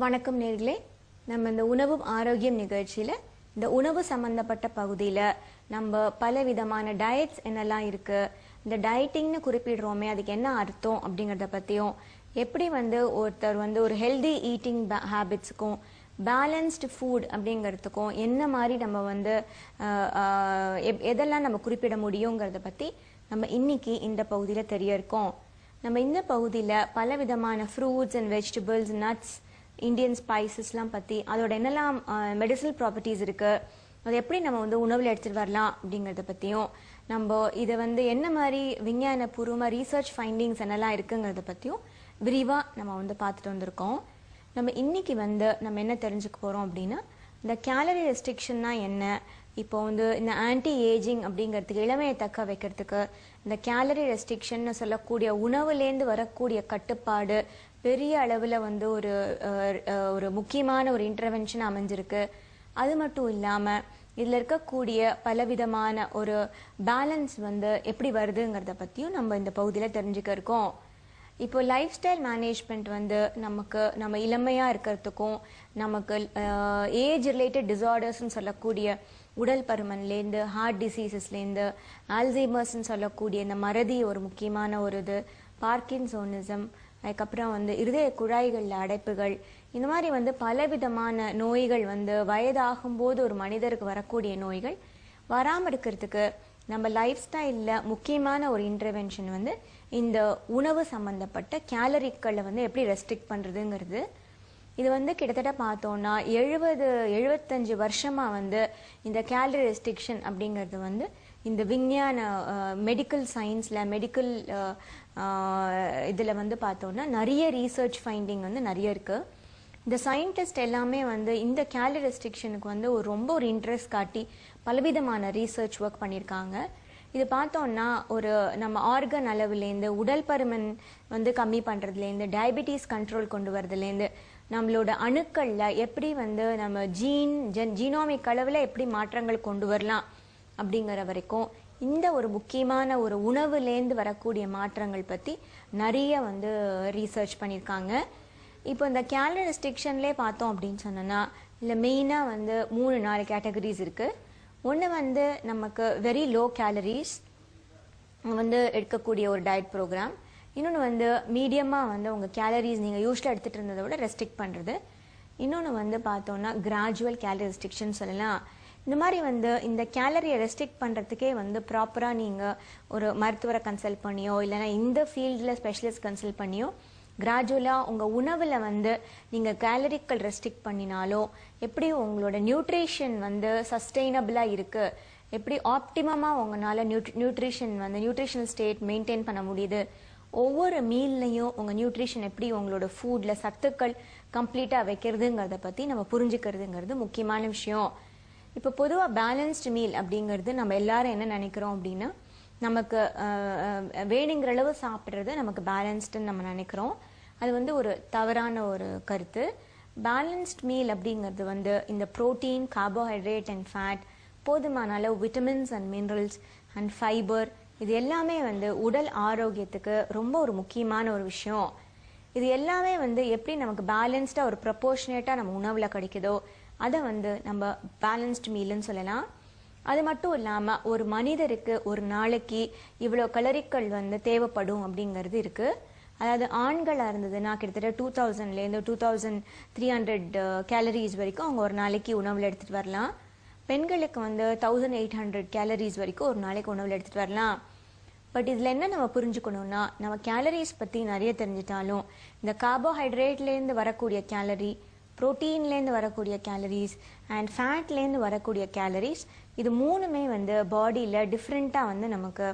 வணக்கம் நேர்களே. நம்ம இந்த உணவும் ஆரோக்கியம் நிகழ்ச்சியில இந்த உணவு சம்பந்தப்பட்ட பகுதியில நம்ம பல விதமான டயட்ஸ் என்னெல்லாம் இருக்கு, இந்த டயட்டிங்னு குறிப்பிடுறோமே அதுக்கு என்ன அர்த்தம் அப்படிங்கறத பத்தியும், எப்படி ஒருத்தர் ஒரு ஹெல்தி ஈட்டிங் ஹேபிட்ஸுக்கும் பேலன்ஸ்டு ஃபுட் அப்படிங்கிறதுக்கும் என்ன மாதிரி நம்ம எதெல்லாம் நம்ம குறிப்பிட முடியுங்கிறத பத்தி நம்ம இன்னைக்கு இந்த பகுதியில தெரிய இருக்கோம். நம்ம இந்த பகுதியில பல விதமான fruits and vegetables, nuts, Indian ஸ்பைசஸ்லாம் பற்றி அதோட என்னெல்லாம் மெடிசனல் ப்ராப்பர்ட்டிஸ் இருக்குது, அது எப்படி நம்ம உணவில் எடுத்துகிட்டு வரலாம் அப்படிங்கிறத பற்றியும், நம்ம இதை என்ன மாதிரி விஞ்ஞானபூர்வமாக ரீசர்ச் ஃபைண்டிங்ஸ் என்னெல்லாம் இருக்குங்கிறத பற்றியும் விரிவாக நம்ம பார்த்துட்டு வந்திருக்கோம். நம்ம இன்னைக்கு நம்ம என்ன தெரிஞ்சுக்க போகிறோம் அப்படின்னா, இந்த கேலரி ரெஸ்ட்ரிக்ஷன்னா என்ன, இப்போ இந்த ஆன்டி ஏஜிங் அப்படிங்கிறதுக்கு, இளமையை தக்க வைக்கிறதுக்கு இந்த கேலரி ரெஸ்ட்ரிக்ஷன் சொல்லக்கூடிய உணவுலேருந்து வரக்கூடிய கட்டுப்பாடு பெரிய அளவில் ஒரு முக்கியமான ஒரு இன்டர்வென்ஷன் அமைஞ்சிருக்கு. அது மட்டும் இல்லாமல் இதில் இருக்கக்கூடிய பலவிதமான ஒரு பேலன்ஸ் எப்படி வருதுங்கிறத பற்றியும் நம்ம இந்த பகுதியில் தெரிஞ்சுக்க இருக்கோம். இப்போ லைஃப் ஸ்டைல் மேனேஜ்மெண்ட் நம்ம இளமையாக இருக்கிறதுக்கும், நமக்கு ஏஜ் ரிலேட்டட் டிசார்டர்ஸ்ன்னு சொல்லக்கூடிய உடல் பருமன்லேருந்து, ஹார்ட் டிசீசஸ்லேருந்து, ஆல்சைமர்ஸ்ன்னு சொல்லக்கூடிய இந்த மறதி ஒரு முக்கியமான ஒரு இது, பார்க்கின்சோனிசம், அதுக்கப்புறம் இருதய குழாய்களில் அடைப்புகள், இந்த மாதிரி பலவிதமான நோய்கள் வயதாகும்போது ஒரு மனிதருக்கு வரக்கூடிய நோய்கள் வராமல் இருக்கிறதுக்கு நம்ம லைஃப் ஸ்டைலில் முக்கியமான ஒரு இன்டர்வென்ஷன் இந்த உணவு சம்பந்தப்பட்ட கேலரிக்களை எப்படி ரெஸ்ட்ரிக்ட் பண்ணுறதுங்கிறது. இது கிட்டத்தட்ட பார்த்தோம்னா 75 வருஷமாக இந்த கேலரி ரெஸ்ட்ரிக்ஷன் அப்படிங்கிறது இந்த விஞ்ஞான மெடிக்கல் சயின்ஸில், மெடிக்கல் இதில் பார்த்தோம்னா நிறைய ரீசர்ச் ஃபைண்டிங் நிறைய இருக்குது. இந்த சயின்டிஸ்ட் எல்லாமே இந்த கேலரி ரெஸ்ட்ரிக்ஷனுக்கு ரொம்ப ஒரு இன்ட்ரெஸ்ட் காட்டி பலவிதமான ரீசர்ச் ஒர்க் பண்ணியிருக்காங்க. இது பார்த்தோம்னா நம்ம ஆர்கன் அளவுலேருந்து, உடல் பருமன் கம்மி பண்ணுறதுலேருந்து, டயபிட்டிஸ் கண்ட்ரோல் கொண்டு வரதுலேருந்து, நம்மளோட அணுக்களில் எப்படி நம்ம ஜீனோமிக் அளவில் எப்படி மாற்றங்கள் கொண்டு வரலாம் அப்படிங்கிற வரைக்கும் இந்த ஒரு முக்கியமான ஒரு உணவுலேருந்து வரக்கூடிய மாற்றங்கள் பற்றி நிறைய ரீசர்ச் பண்ணியிருக்காங்க. இப்போ இந்த கேலரி ரெஸ்ட்ரிக்ஷன்லேயே பார்த்தோம் அப்படின்னு சொன்னோன்னா, இல்லை மெயினாக 3-4 கேட்டகரிஸ் இருக்குது. ஒன்று நமக்கு வெரி லோ கேலரிஸ் எடுக்கக்கூடிய ஒரு டயட் ப்ரோக்ராம். இன்னொன்று மீடியமாக உங்கள் கேலரிஸ் நீங்கள் யூஸ்வலாக எடுத்துகிட்டு இருந்ததை விட ரெஸ்ட்ரிக்ட் பண்ணுறது. இன்னொன்று பார்த்தோன்னா கிராஜுவல் கேலரி ரெஸ்ட்ரிக்ஷன் சொல்லலாம். இந்த மாதிரி இந்த கேலரியை ரெஸ்ட்ரிக்ட் பண்ணுறதுக்கே ப்ராப்பராக நீங்கள் ஒரு மருத்துவரை கன்சல்ட் பண்ணியோ, இல்லைனா இந்த ஃபீல்டில் ஸ்பெஷலிஸ்ட் கன்சல்ட் பண்ணியோ கிராஜுவலாக உங்கள் உணவில் நீங்கள் கேலரிக்கள் ரெஸ்ட்ரிக்ட் பண்ணினாலோ எப்படி உங்களோட நியூட்ரிஷன் சஸ்டெயினபிளாக இருக்குது, எப்படி ஆப்டிமமாக உங்களால் நியூட்ரிஷனல் ஸ்டேட் மெயின்டைன் பண்ண முடியுது, ஒவ்வொரு மீல்லையும் உங்கள் நியூட்ரிஷன் எப்படி உங்களோட ஃபுட்டில் சத்துக்கள் கம்ப்ளீட்டாக வைக்கிறதுங்கிறத பற்றி நம்ம புரிஞ்சுக்கிறதுங்கிறது முக்கியமான விஷயம். இப்போ பொதுவாக பேலன்ஸ்டு மீல் அப்படிங்கிறது நம்ம எல்லாரும் என்ன நினைக்கிறோம் அப்படின்னா, நமக்கு வேணுங்கிற அளவு சாப்பிட்றது நமக்கு பேலன்ஸ்டுன்னு நம்ம நினைக்கிறோம். அது ஒரு தவறான ஒரு கருத்து. பேலன்ஸ்ட் மீல் அப்படிங்கிறது இந்த ப்ரோட்டீன், கார்போஹைட்ரேட் அண்ட் ஃபேட், போதுமான அளவு vitamins and minerals and fibre, இது எல்லாமே உடல் ஆரோக்கியத்துக்கு ரொம்ப ஒரு முக்கியமான ஒரு விஷயம். இது எல்லாமே எப்படி நமக்கு பேலன்ஸ்டாக ஒரு ப்ரப்போர்ஷனேட்டாக நம்ம உணவில் கிடைக்குதோ அதை நம்ம பேலன்ஸ்ட் மீல்னு சொல்லலாம். அது மட்டும் இல்லாமல் ஒரு மனிதருக்கு ஒரு நாளைக்கு இவ்வளோ கலரிக்கள் தேவைப்படும் அப்படிங்கிறது இருக்குது. அதாவது ஆண்களாக இருந்ததுன்னா கிட்டத்தட்ட 2000லேருந்து 2300 கேலரிஸ் வரைக்கும் அவங்க ஒரு நாளைக்கு உணவில் எடுத்துகிட்டு வரலாம். பெண்களுக்கு 1800 கேலரிஸ் வரைக்கும் ஒரு நாளைக்கு உணவில் எடுத்துகிட்டு வரலாம். பட் இதில் என்ன நம்ம புரிஞ்சுக்கணும்னா, நம்ம கேலரிஸ் பற்றி நிறைய தெரிஞ்சிட்டாலும் இந்த கார்போஹைட்ரேட்லேருந்து வரக்கூடிய கேலரி, ப்ரோட்டீன்லேருந்து வரக்கூடிய கேலரிஸ் அண்ட் ஃபேட்லேருந்து வரக்கூடிய கேலரிஸ், இது மூணுமே பாடியில் டிஃப்ரெண்ட்டாக நமக்கு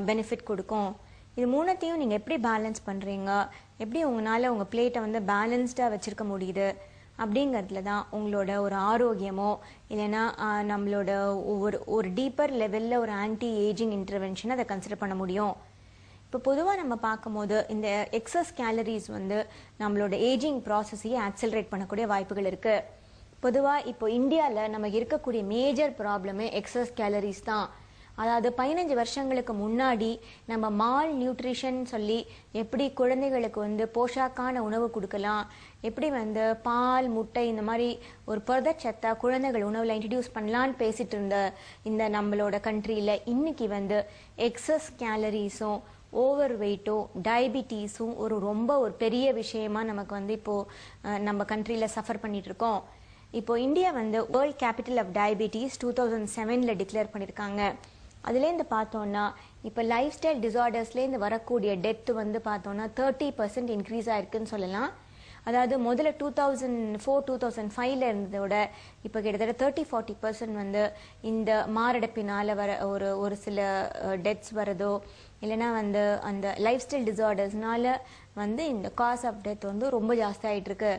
பெனிஃபிட் கொடுக்கும். இது மூணுத்தையும் நீங்கள் எப்படி பேலன்ஸ் பண்ணுறீங்க, எப்படி உங்களால் உங்கள் பிளேட்டை பேலன்ஸ்டாக வச்சுருக்க முடியுது அப்படிங்கிறதுல தான் உங்களோட ஒரு ஆரோக்கியமோ இல்லைன்னா நம்மளோட ஒரு டீப்பர் லெவலில் ஒரு ஆன்டி ஏஜிங் இன்டர்வென்ஷன் அதை கன்சிடர் பண்ண முடியும். இப்போ பொதுவாக நம்ம பார்க்கும்போது இந்த எக்ஸஸ் கேலரிஸ் நம்மளோட ஏஜிங் ப்ராசஸையே ஆக்சலரேட் பண்ணக்கூடிய வாய்ப்புகள் இருக்குது. பொதுவாக இப்போ இந்தியாவில் நமக்கு இருக்கக்கூடிய மேஜர் ப்ராப்ளமே எக்ஸஸ் கேலரிஸ் தான். அதாவது 15 வருஷங்களுக்கு முன்னாடி நம்ம மால் நியூட்ரிஷன் சொல்லி எப்படி குழந்தைகளுக்கு வந்து போஷாக்கான உணவு கொடுக்கலாம், எப்படி வந்து பால் முட்டை இந்த மாதிரி ஒரு புரதச்சத்தா குழந்தைகள் உணவுல இன்ட்ரடியூஸ் பண்ணலான்னு பேசிட்டு இருந்த இந்த நம்மளோட கண்ட்ரியில இன்னைக்கு வந்து எக்ஸஸ் கேலரிஸும் ஓவர் வெயிட்டும் டயபிட்டிஸும் ரொம்ப ஒரு பெரிய விஷயமா நமக்கு வந்து இப்போ நம்ம கண்ட்ரியில சஃபர் பண்ணிட்டு இருக்கோம். இப்போ இந்தியா வந்து வேர்ல்ட் கேபிட்டல் ஆஃப் டயபிட்டிஸ் 2007ல டிக்ளேர் பண்ணியிருக்காங்க. அதுலேருந்து பார்த்தோம்னா இப்போ லைஃப் ஸ்டைல் டிசார்டர்ஸ்லேருந்து வரக்கூடிய டெத் வந்து பார்த்தோம்னா 30% இன்க்ரீஸ் ஆயிருக்குன்னு சொல்லலாம். அதாவது முதல்ல 2004-2005ல இருந்ததோட இப்போ கிட்டத்தட்ட 30-40% வந்து இந்த மாரடைப்பினால வர ஒரு சில டெத்ஸ் வரதோ இல்லைன்னா வந்து அந்த லைஃப் ஸ்டைல் டிசார்டர்ஸ்னால வந்து இந்த காஸ் ஆஃப் டெத் வந்து ரொம்ப ஜாஸ்தி ஆகிட்டு இருக்கு.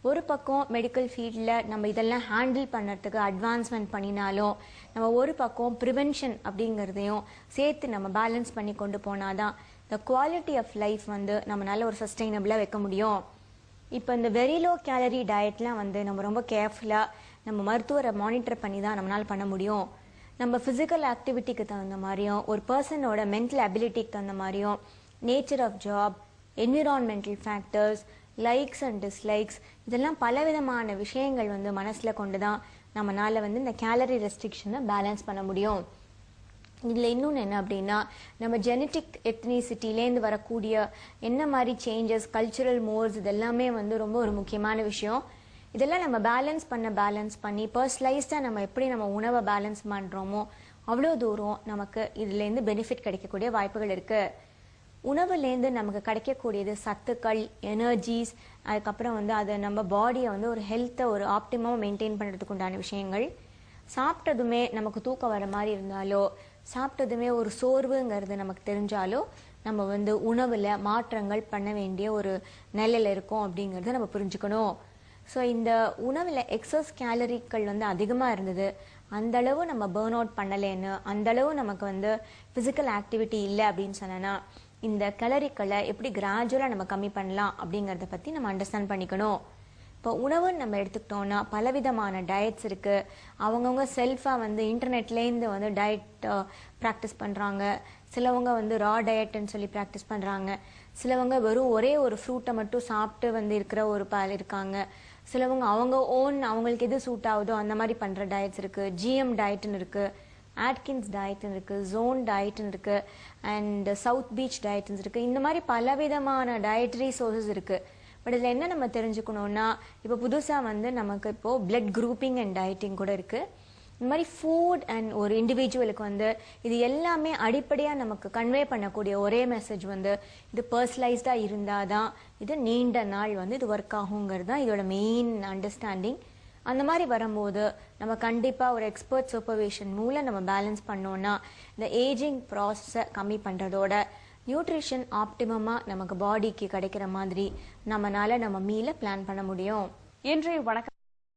ஒரு பக்கம் மெடிக்கல் ஃபீல்டில் நம்ம இதெல்லாம் ஹேண்டில் பண்ணுறதுக்கு அட்வான்ஸ்மெண்ட் பண்ணினாலும் நம்ம ஒரு பக்கம் ப்ரிவென்ஷன் அப்படிங்கிறதையும் சேர்த்து நம்ம பேலன்ஸ் பண்ணி கொண்டு போனாதான் இந்த குவாலிட்டி ஆஃப் லைஃப் வந்து நம்மளால ஒரு சஸ்டைனபிளாக வைக்க முடியும். இப்போ இந்த வெரி லோ கேலரி டயட்லாம் வந்து நம்ம ரொம்ப கேர்ஃபுல்லாக நம்ம மருத்துவரை மானிட்டர் பண்ணி தான் நம்மளால் பண்ண முடியும். நம்ம ஃபிசிக்கல் ஆக்டிவிட்டிக்கு தகுந்த மாதிரியும் ஒரு பர்சனோட மென்டல் அபிலிட்டிக்கு தகுந்த மாதிரியும் nature of job, environmental factors, likes and dislikes இதெல்லாம் பலவிதமான விஷயங்கள் வந்து மனசில் கொண்டு தான் நம்மளால வந்து இந்த கேலரி ரெஸ்ட்ரிக்ஷனை பேலன்ஸ் பண்ண முடியும். இதில் இன்னொன்று என்ன அப்படின்னா நம்ம ஜெனட்டிக் எத்னிசிட்டிலேருந்து வரக்கூடிய என்ன மாதிரி சேஞ்சஸ், கல்ச்சுரல் மோர்ஸ் இதெல்லாமே வந்து ரொம்ப ஒரு முக்கியமான விஷயம். இதெல்லாம் நம்ம பேலன்ஸ் பண்ணி பர்சனலைஸ்டாக நம்ம எப்படி நம்ம உணவை பேலன்ஸ் பண்ணுறோமோ அவ்வளோ தூரம் நமக்கு இதுலேருந்து பெனிஃபிட் கிடைக்கக்கூடிய வாய்ப்புகள் இருக்குது. உணவுலேருந்து நமக்கு கிடைக்கக்கூடியது சத்துக்கள், எனர்ஜிஸ், அதுக்கப்புறம் வந்து அதை நம்ம பாடியை வந்து ஒரு ஹெல்த்தை ஒரு ஆப்டிமமாக மெயின்டைன் பண்ணுறதுக்கு உண்டான விஷயங்கள். சாப்பிட்டதுமே நமக்கு தூக்கம் வர மாதிரி இருந்தாலோ சாப்பிட்டதுமே ஒரு சோர்வுங்கிறது நமக்கு தெரிஞ்சாலோ நம்ம வந்து உணவில் மாற்றங்கள் பண்ண வேண்டிய ஒரு நிலையில் இருக்கோம் அப்படிங்கிறத நம்ம புரிஞ்சுக்கணும். ஸோ இந்த உணவில் எக்ஸஸ் கேலரிகள் வந்து அதிகமாக இருந்தது, அந்தளவு நம்ம பேர்ன் அவுட் பண்ணலேன்னு, அந்தளவு நமக்கு வந்து ஃபிசிக்கல் ஆக்டிவிட்டி இல்லை அப்படின்னு சொன்னோன்னா இந்த கேலரிகளை எப்படி கிராஜுவலாக நம்ம கம்மி பண்ணலாம் அப்படிங்கிறத பற்றி நம்ம அண்டர்ஸ்டாண்ட் பண்ணிக்கணும். இப்போ உணவுன்னு நம்ம எடுத்துக்கிட்டோம்னா பலவிதமான டயட்ஸ் இருக்குது. அவங்கவுங்க செல்ஃபாக வந்து இன்டர்நெட்லேருந்து வந்து டயட் ப்ராக்டிஸ் பண்ணுறாங்க. சிலவங்க வந்து ரா டயட்னு சொல்லி ப்ராக்டிஸ் பண்ணுறாங்க. சிலவங்க வெறும் ஒரே ஒரு ஃப்ரூட்டை மட்டும் சாப்பிட்டு வந்து இருக்கிற ஒரு பால் இருக்காங்க. சிலவங்க அவங்க அவங்களுக்கு எது சூட் ஆகுதோ அந்த மாதிரி பண்ணுற டயட்ஸ் இருக்குது. ஜிஎம் டயட்னு இருக்குது, ஆட்கின்ஸ் டயட்னு இருக்குது, ஜோன் டயட்னு இருக்குது, அண்ட் சவுத் பீச் டயட்னு இருக்குது. இந்த மாதிரி பலவிதமான டயட்ரி சோர்சஸ் இருக்குது. பட் இதில் என்ன நம்ம தெரிஞ்சுக்கணும்னா இப்போ புதுசாக வந்து நமக்கு இப்போது பிளட் குரூப்பிங் அண்ட் டயட்டிங் கூட இருக்குது. இந்த மாதிரி ஃபுட் அண்ட் ஒரு இண்டிவிஜுவலுக்கு வந்து இது எல்லாமே அடிப்படையாக நமக்கு கன்வே பண்ணக்கூடிய ஒரே மெசேஜ் வந்து இது பர்சனலைஸ்டாக இருந்தால் தான் இது நீண்ட நாள் வந்து இது ஒர்க் ஆகுங்கிறது தான் இதோட மெயின் அண்டர்ஸ்டாண்டிங். அந்த மாதிரி வரும்போது நம்ம கண்டிப்பாக ஒரு எக்ஸ்பர்ட் சூப்பர்விஷன் மூலம் நம்ம பேலன்ஸ் பண்ணோன்னா இந்த ஏஜிங் ப்ராசஸை கம்மி பண்ணுறதோட நியூட்ரிஷன் ஆப்டிமமாக நமக்கு பாடிக்கு கிடைக்கிற மாதிரி நம்ம மீலை பிளான் பண்ண முடியும். இன்றைய வணக்கம்.